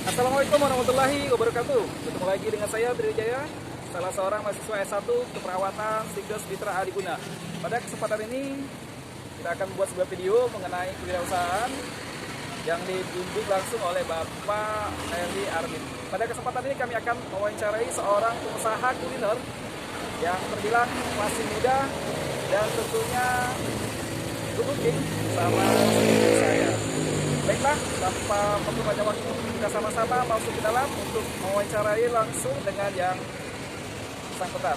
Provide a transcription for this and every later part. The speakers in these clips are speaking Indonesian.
Assalamualaikum warahmatullahi wabarakatuh. Ketemu lagi dengan saya Trijaya, salah seorang mahasiswa S1 Keperawatan Sikdes Mitra Adiguna. Pada kesempatan ini kita akan membuat sebuah video mengenai kewirausahaan yang dibimbing langsung oleh Bapak Heli Armin. Pada kesempatan ini kami akan mewawancarai seorang pengusaha kuliner yang terbilang masih muda dan tentunya good looking sama seperti saya. Baiklah, tanpa memperpanjang waktu, kita sama-sama masuk ke dalam untuk mewawancarai langsung dengan yang bersangkutan.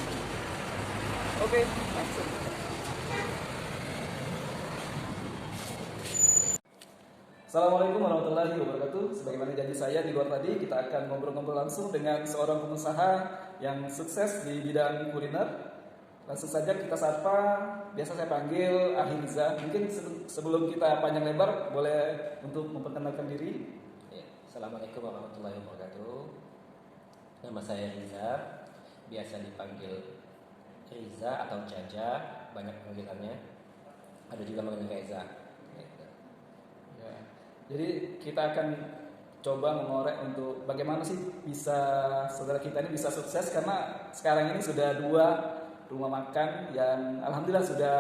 Oke, langsung. Assalamualaikum warahmatullahi wabarakatuh. Sebagaimana janji saya di luar tadi, kita akan ngobrol-ngobrol langsung dengan seorang pengusaha yang sukses di bidang kuliner. Langsung saja kita sapa, biasa saya panggil Ahilza. Mungkin sebelum kita panjang lebar, boleh untuk memperkenalkan diri. Ya, Assalamualaikum warahmatullahi wabarakatuh. Nama saya Riza, biasa dipanggil Riza atau Jaja, banyak panggilannya. Ada juga manggil Reza. Gitu. Ya. Jadi kita akan coba mengorek untuk bagaimana sih bisa saudara kita ini bisa sukses, karena sekarang ini sudah 2 rumah makan yang alhamdulillah sudah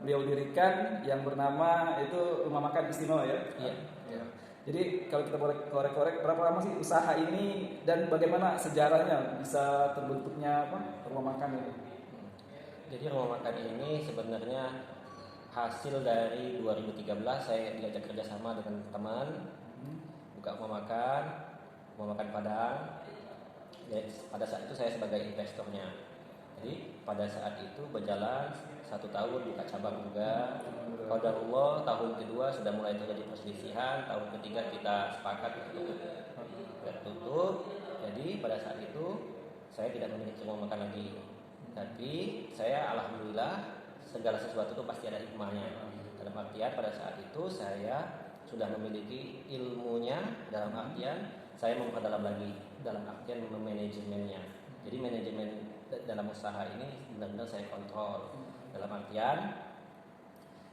beliau dirikan, yang bernama itu Rumah Makan Istimewa ya. Iya. Ya. Jadi kalau kita boleh korek-korek, berapa lama sih usaha ini dan bagaimana sejarahnya bisa terbentuknya rumah makan ini? Jadi rumah makan ini sebenarnya hasil dari 2013 saya diajak kerjasama dengan teman buka rumah makan Padang. Jadi pada saat itu saya sebagai investornya. Jadi pada saat itu berjalan 1 tahun buka cabang juga. Qadarullah tahun kedua sudah mulai terjadi perselisihan, tahun ketiga kita sepakat untuk tutup. Jadi pada saat itu saya tidak memiliki rumah makan lagi. Tapi saya alhamdulillah segala sesuatu itu pasti ada hikmahnya. Dalam artian pada saat itu saya sudah memiliki ilmunya, dalam artian saya memperdalam lagi, dalam artian memanajemennya. Jadi manajemen dalam usaha ini benar-benar saya kontrol. Dalam artian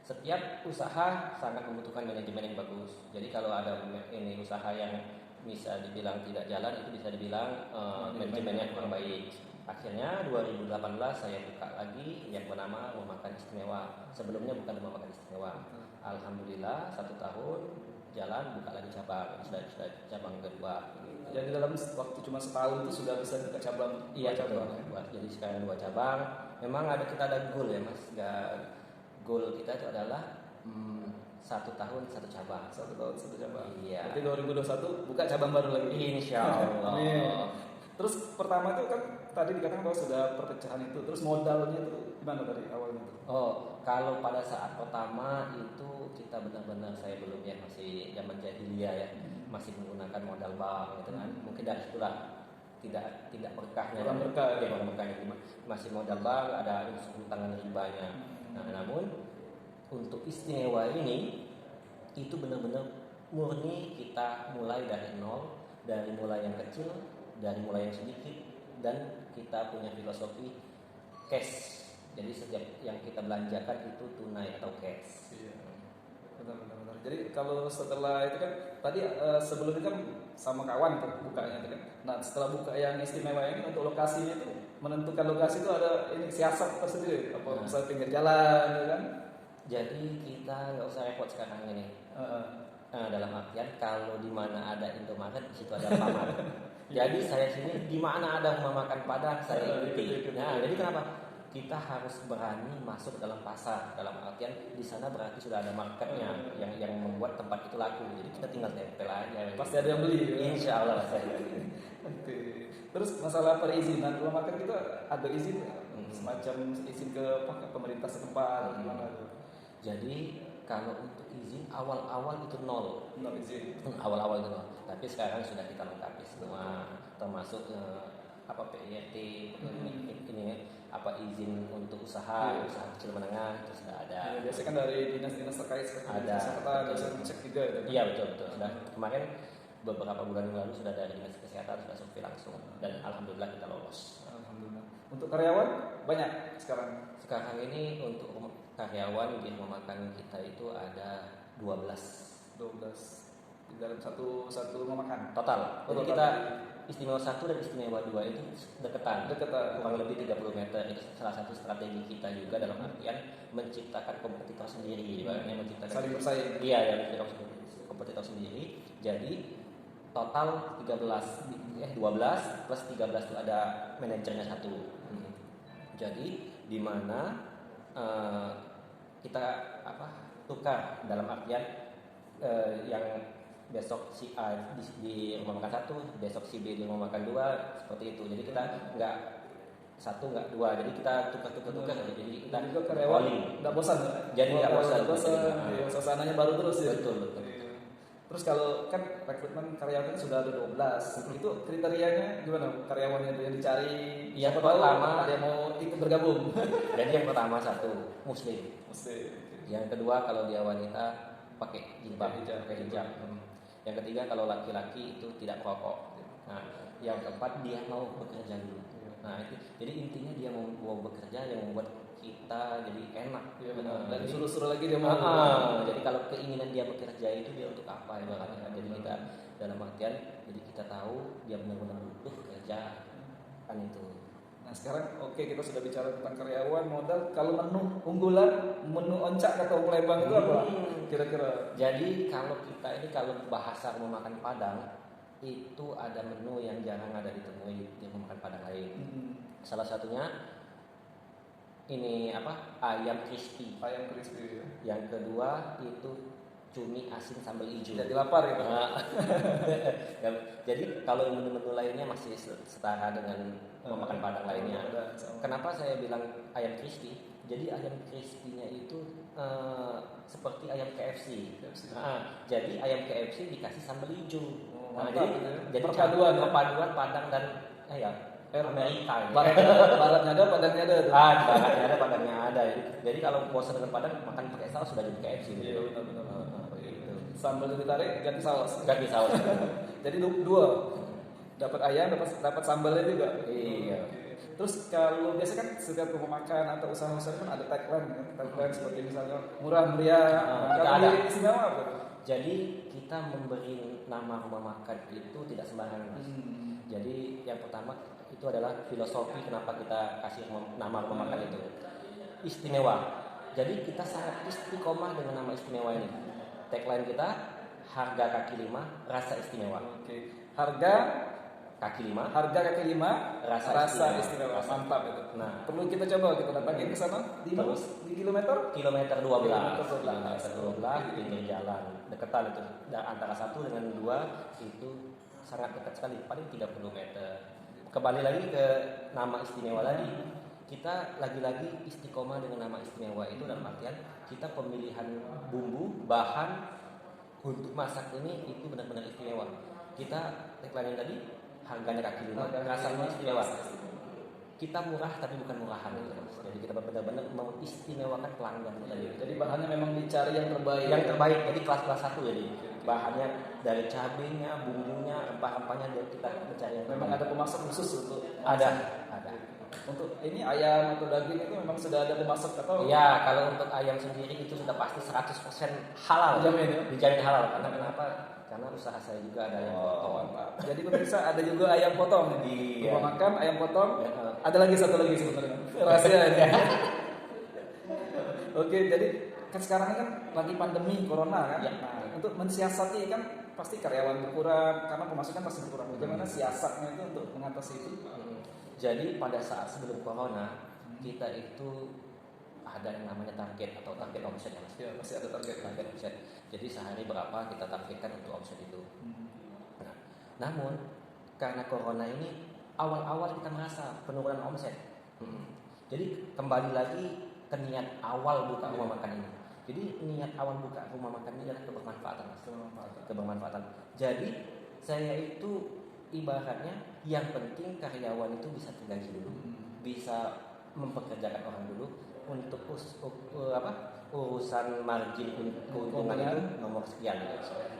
setiap usaha sangat membutuhkan manajemen yang bagus. Jadi kalau ada ini usaha yang bisa dibilang tidak jalan, itu bisa dibilang manajemennya kurang baik. Akhirnya 2018 saya buka lagi yang bernama Rumah Makan Istimewa. Sebelumnya bukan Rumah Makan Istimewa. Alhamdulillah 1 tahun jalan, buka lagi cabang. Sudah cabang kedua. Jadi dalam waktu cuma setahun itu sudah bisa buka cabang. Iya, cabang. Jadi sekarang 2 cabang. Memang kita ada goal ya Mas. Goal kita itu adalah 1 tahun 1 cabang. 1 tahun 1 cabang. Iya. Jadi 2021 buka cabang baru lagi. Insya Allah. Terus pertama itu kan tadi dikatakan bahwa sudah perpecahan itu. Terus modalnya itu gimana tadi awalnya itu? Oh, kalau pada saat pertama itu kita benar-benar, saya belum ya, masih zaman jahiliyah ya, masih menggunakan modal bank gitu kan. Mungkin dari situlah tidak berkahnya. Kurang berkah. Kurang berkahnya, masih modal bank, ada unsur tangan ribanya. Nah, namun untuk Istimewa ini itu benar-benar murni kita mulai dari nol, dari mulai yang kecil, dari mulai yang sedikit, dan kita punya filosofi cash. Jadi setiap yang kita belanjakan itu tunai atau cash. Iya. Benar. Jadi kalau setelah itu kan tadi sebelumnya kan sama kawan tuh bukanya itu kan. Nah setelah buka yang Istimewa ini, untuk lokasinya itu menentukan lokasi itu ada ini siasat tersendiri. Apa misalnya pinggir jalan gitu kan? Jadi kita nggak usah repot sekarang ini. Nah, dalam artian kalau di mana ada Indomaret di situ ada Alfamart. Jadi saya sini di mana ada rumah makan Padang saya ikuti. Nah, jadi kenapa? Kita harus berani masuk dalam pasar. Dalam artian di sana berarti sudah ada marketnya yang membuat tempat itu laku. Jadi kita tinggal tempel aja. Pasti ada yang beli. Insya Allah saya. Oke. Terus masalah perizinan rumah makan kita ada izin semacam izin ke pemerintah setempat gimana tuh? Jadi kalau untuk izin awal-awal itu nol. Nol izin. Awal-awal itu nol. Tapi sekarang sudah kita lengkapi semua, termasuk PIRT ini apa izin untuk usaha kecil menengah itu sudah ada. Ya, biasanya kan dari dinas-dinas terkait seperti Ada. kesehatan bisa cek juga itu. Iya betul. Sudah kemarin beberapa bulan yang lalu sudah dari dinas kesehatan sudah survei langsung dan alhamdulillah kita lolos. Alhamdulillah. Untuk karyawan banyak sekarang. Sekarang ini untuk karyawan di rumah makan kita itu ada 12. 12. di dalam satu rumah makan. Total. Oh, Jadi total. kita istimewa 1 dan istimewa 2 itu deketan. Kurang lebih 30 meter. Itu salah satu strategi kita juga dalam artian menciptakan kompetitor sendiri, ibaratnya menciptakan Saling bersaing. Iya, ya, kompetitor sendiri. Jadi total 12 plus 13 itu ada manajernya 1. Jadi di mana kita tukar dalam artian yang besok si A di rumah makan 1, besok si B di rumah makan 2, seperti itu. Jadi kita nggak 1 nggak 2, jadi kita tukar. Jadi kita juga karyawan nggak bosan. Jadi nggak bosan. Iya, suasananya baru terus ya. Betul. Iya. Terus kalau kan rekrutmen karyawan sudah ada 12, itu kriterianya gimana? Karyawan yang dicari, Yang siapa tahu pertama- ada yang mau ikut bergabung. Jadi yang pertama 1 muslim. Yang kedua kalau dia wanita pakai jilbab, pakai hijab. Yang ketiga kalau laki-laki itu tidak merokok. Nah, yang keempat dia mau bekerja dulu. Nah, itu jadi intinya dia mau bekerja yang membuat kita jadi enak. Iya benar. Dan suruh-suruh lagi dia mau. Jadi kalau keinginan dia bekerja itu dia untuk apa ibaratnya. Jadi kita dalam artian jadi kita tahu dia benar-benar butuh kerja kan itu. Nah sekarang oke, kita sudah bicara tentang karyawan, modal. Kalau menu unggulan, menu oncak atau Palembang itu apa? Kira-kira. Jadi kalau bahasa rumah makan Padang itu ada menu yang jarang ada ditemui di rumah makan Padang lain. Salah satunya ini ayam crispy. Ayam crispy. Yang kedua itu cumi asin sambal hijau. Jadi lapar gitu. Jadi kalau menu-menu lainnya masih setara dengan rumah makan Padang lainnya. Kenapa saya bilang ayam crispy? Jadi ayam crispy-nya itu seperti ayam KFC. Jadi ayam KFC dikasih sambal hijau. Jadi perpaduan Padang dan Amerika. Baratnya ada, Padangnya ada. Baratnya ada, Padangnya ada. Jadi kalau bosan dengan Padang makan pakai saus sudah jadi KFC. Iya benar. Sambal ditarik ganti saus. Jadi dua. Dapat ayam, dapat sambalnya juga. Iya. Terus kalau biasa kan setiap rumah makan atau usaha-usaha kan ada tagline seperti misalnya murah meriah. Ada. Istimewa apa? Jadi kita memberi nama rumah makan itu tidak sembarangan, Mas. Jadi yang pertama itu adalah filosofi kenapa kita kasih nama rumah makan itu istimewa. Jadi kita sangat istiqomah dengan nama istimewa ini. Tagline kita harga kaki 5 rasa istimewa. Oke. Harga kaki 5, rasa istimewa. Mantap itu. Nah, perlu kita coba kita datangin ke sana di kilometer 12. Kilometer 12 di pinggir jalan. Deketan itu. Antara 1 dengan 2 itu sangat dekat sekali, paling 30 meter. Kembali lagi ke nama istimewa tadi. Kita lagi-lagi istiqomah dengan nama istimewa itu dalam artian kita pemilihan bumbu, bahan untuk masak ini itu benar-benar istimewa. Kita tagline tadi harganya kaki 5, rasanya istimewa. Kita murah tapi bukan murahan gitu, Mas. Jadi kita benar-benar mengistimewakan pelanggan tadi. Jadi bahannya memang dicari yang terbaik. Yang terbaik, jadi kelas 1 jadi. Bahannya dari cabenya, bumbunya, rempah-rempahnya kita mencari yang memang ada pemasak khusus untuk ada. Untuk ini ayam atau daging itu memang sudah ada pemasak atau? Iya, kalau untuk ayam sendiri itu sudah pasti 100% halal. Dijamin halal. Karena kenapa? Karena usaha saya juga ada ayam potong. Jadi pemirsa ada juga ayam potong. Iya. Rumah makan ayam potong. Ada lagi satu lagi sebenarnya. Rahasia ini. Oke, jadi kan sekarang ini kan lagi pandemi corona kan. Ya. Nah, untuk mensiasati kan pasti karyawan berkurang karena pemasukan pasti berkurang. Bagaimana siasatnya itu untuk mengatasi itu? Jadi pada saat sebelum corona kita itu ada yang namanya target atau target omset ya, Mas. Ya, masih ada target omset. Jadi sehari berapa kita targetkan untuk omset itu. Nah, namun karena corona ini awal-awal kita merasa penurunan omset. Jadi kembali lagi ke niat awal buka rumah makan ini. Jadi niat awal buka rumah makan ini adalah kebermanfaatan, Mas. Kebermanfaatan. Jadi saya itu ibaratnya yang penting karyawan itu bisa tergaji dulu, bisa mempekerjakan orang dulu untuk urusan margin keuntungan itu nomor sekian.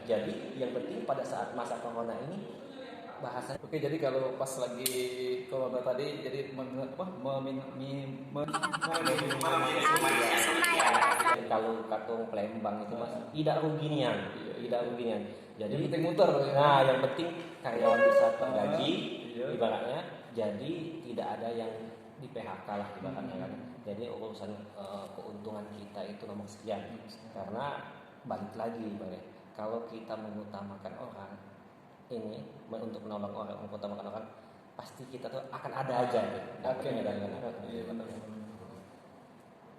Jadi yang penting pada saat masa corona ini bahasa. Oke, jadi kalau pas lagi corona tadi jadi kalau katung Palembang itu Mas tidak ruginya. Jadi yang penting muter ya. Nah, yang penting karyawan bisa tergaji Iya. ibaratnya. Jadi tidak ada yang di PHK lah ibaratnya kan. Jadi urusan keuntungan kita itu nomor sekian. Karena balik lagi ibaratnya, kalau kita mengutamakan orang ini untuk menolong orang, mengutamakan orang, pasti kita tuh akan ada aja gitu. Oke. Dapatnya dengan Iya, benar.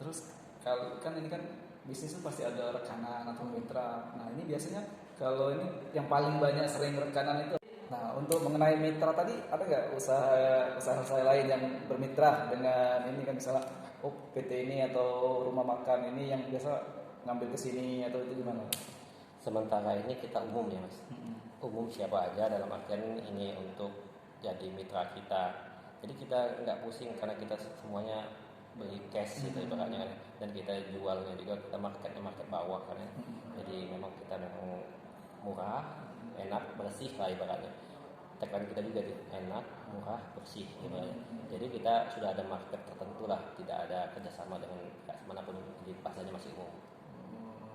Terus kalau kan ini kan bisnis itu pasti ada rekanan atau mitra. Nah ini biasanya kalau ini yang paling banyak sering rekanan itu. Nah untuk mengenai mitra tadi ada nggak usaha lain yang bermitra dengan ini kan misalnya PT ini atau rumah makan ini yang biasa ngambil ke sini atau itu gimana? Sementara ini kita umum ya mas, umum siapa aja dalam artian ini untuk jadi mitra kita. Jadi kita nggak pusing karena kita semuanya beli cash gitu ibaratnya kan. Dan kita jualnya juga kita marketnya market bawah kan ya. Jadi memang kita memang murah, enak, bersih lah ibaratnya. Tagline kita juga enak, murah, bersih ibaratnya. Jadi kita sudah ada market tertentu lah, tidak ada kerjasama dengan manapun, jadi pasarnya masih umum.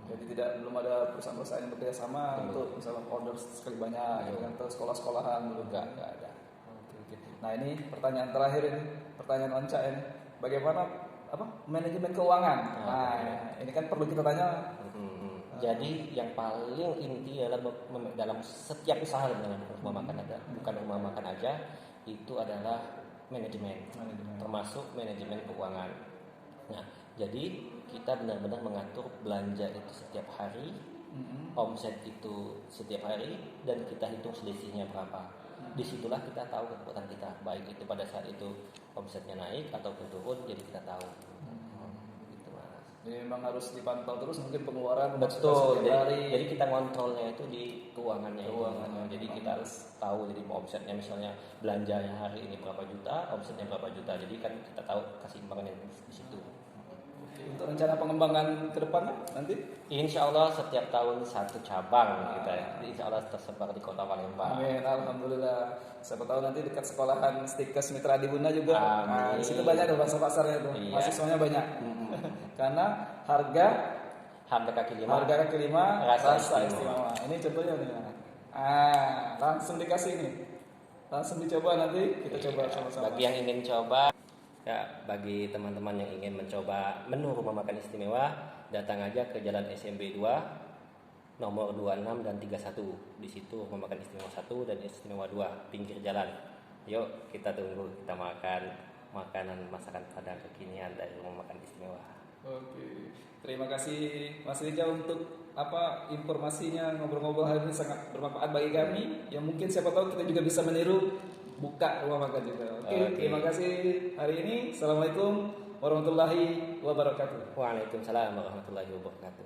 Jadi belum ada perusahaan-perusahaan yang bekerja sama untuk misalnya order sekali banyak gitu kan, atau sekolah-sekolahan belum. Enggak ada. Oke. Nah ini pertanyaan terakhir ini, pertanyaan Onca ini, bagaimana manajemen keuangan? Nah ini kan perlu kita tanya. Jadi yang paling inti dalam setiap usaha dengan rumah makan ada, bukan rumah makan aja, itu adalah manajemen. Termasuk manajemen keuangan. Nah, jadi kita benar-benar mengatur belanja itu setiap hari, omset itu setiap hari, dan kita hitung selisihnya berapa. Disitulah kita tahu kekuatan kita, baik itu pada saat itu omsetnya naik ataupun turun, jadi kita tahu. Gitu mas. Jadi memang harus dipantau terus mungkin pengeluaran. Betul. setiap hari. Jadi kita ngontrolnya itu di keuangannya. Jadi kita harus tahu jadi omsetnya misalnya belanjanya hari ini berapa juta, omsetnya berapa juta. Jadi kan kita tahu keseimbangannya di situ. Untuk rencana pengembangan ke depannya nanti? Insya Allah setiap tahun satu cabang kita. Insya Allah tersebar di Kota Palembang. Amin, alhamdulillah. Siapa tahu nanti dekat sekolahan Stikes Mitra Adibunda juga. Amin. Nah, di situ banyak tuh pasarnya tuh. Iya. Mahasiswanya banyak. Karena harga kaki lima. rasa istimewa. Ini contohnya nih. Langsung dikasih nih. Langsung dicoba nanti kita coba sama-sama. Bagi yang ingin coba, ya, bagi teman-teman yang ingin mencoba menu rumah makan istimewa, datang aja ke Jalan SMB 2 nomor 26 dan 31. Di situ rumah makan istimewa 1 dan istimewa 2 pinggir jalan. Yuk kita tunggu, kita makan makanan masakan Padang kekinian dari rumah makan istimewa. Oke. Terima kasih Mas Rija untuk informasinya, ngobrol-ngobrol hari ini sangat bermanfaat bagi kami. Yang mungkin siapa tahu kita juga bisa meniru buka rumah makan juga. Oke. Terima kasih hari ini. Assalamualaikum warahmatullahi wabarakatuh. Waalaikumsalam warahmatullahi wabarakatuh.